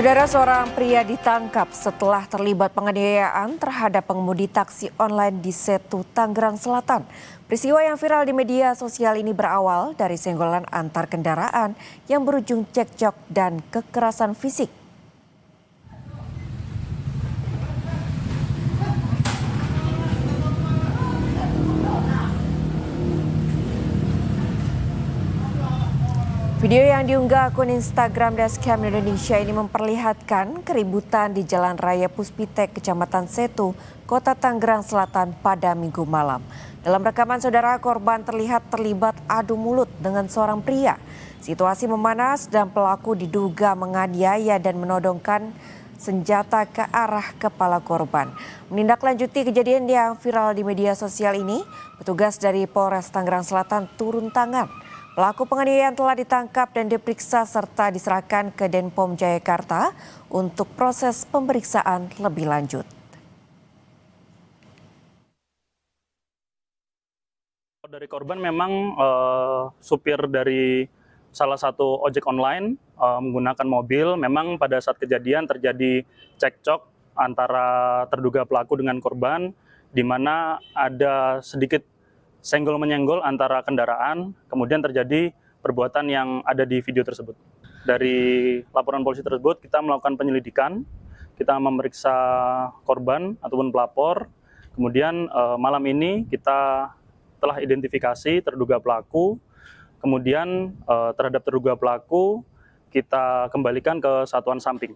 Saudara, seorang pria ditangkap setelah terlibat penganiayaan terhadap pengemudi taksi online di Setu, Tangerang Selatan. Peristiwa yang viral di media sosial ini berawal dari senggolan antar kendaraan yang berujung cekcok dan kekerasan fisik. Video yang diunggah akun Instagram Dashcam Indonesia ini memperlihatkan keributan di Jalan Raya Puspitek, Kecamatan Setu, Kota Tangerang Selatan pada Minggu malam. Dalam rekaman saudara, korban terlihat terlibat adu mulut dengan seorang pria. Situasi memanas dan pelaku diduga menganiaya dan menodongkan senjata ke arah kepala korban. Menindaklanjuti kejadian yang viral di media sosial ini, petugas dari Polres Tangerang Selatan turun tangan. Pelaku penganiayaan telah ditangkap dan diperiksa serta diserahkan ke Denpom Jayakarta untuk proses pemeriksaan lebih lanjut. Dari korban memang supir dari salah satu ojek online menggunakan mobil. Memang pada saat kejadian terjadi cekcok antara terduga pelaku dengan korban, di mana ada sedikit senggol-menyenggol antara kendaraan, kemudian terjadi perbuatan yang ada di video tersebut. Dari laporan polisi tersebut, kita melakukan penyelidikan, kita memeriksa korban ataupun pelapor, kemudian malam ini kita telah identifikasi terduga pelaku, kemudian terhadap terduga pelaku kita kembalikan ke Satuan Samping.